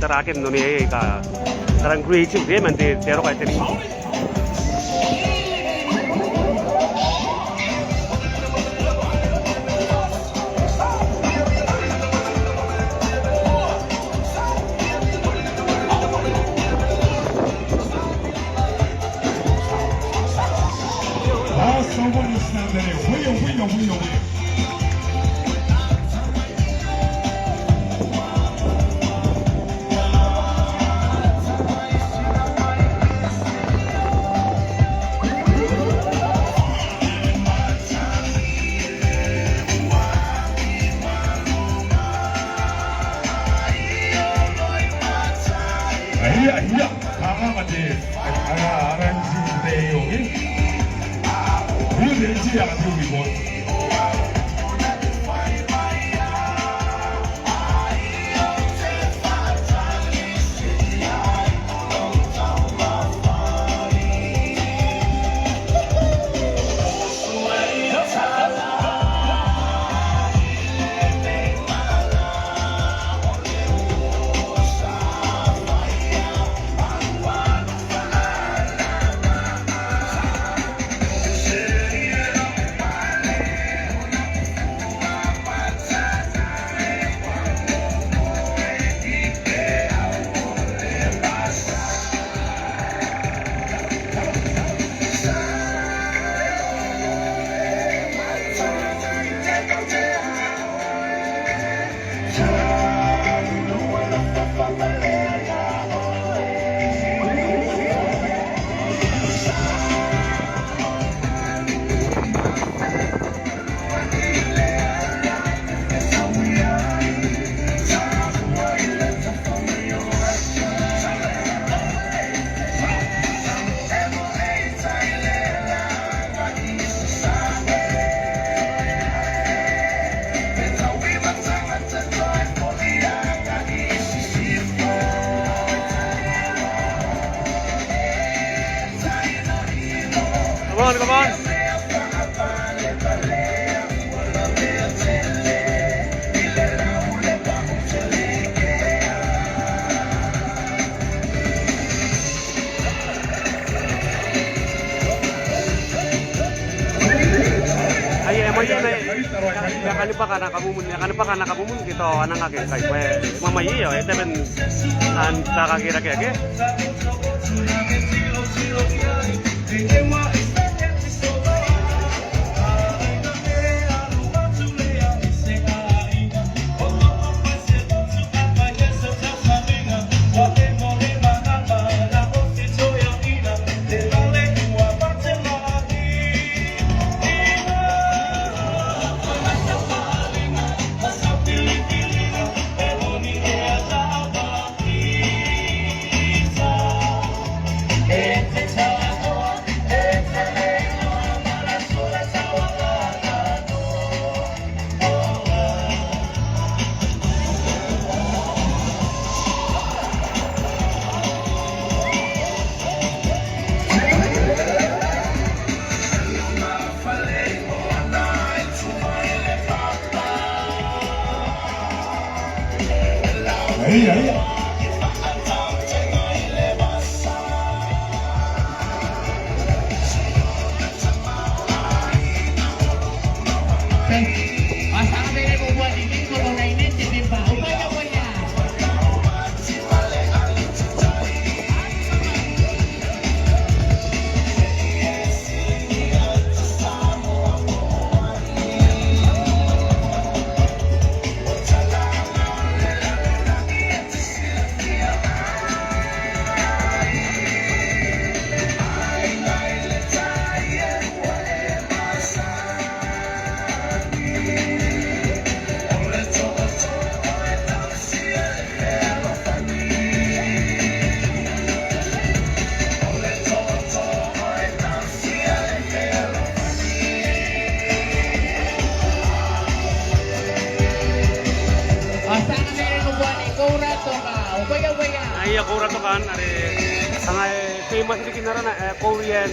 terakhir nih ka sekarang creative dia nanti terok aja nih. Iya, karena mati, karena si Teo ini, dia benci yang tu bimot. Come on. Ay, emang yun ay, yakan pa kana kamumun kito anang kage kay kwe mamayi yo ete ben an takakira kage. Iya. Ay, ako rato kan, are same mas di kinara na Korean.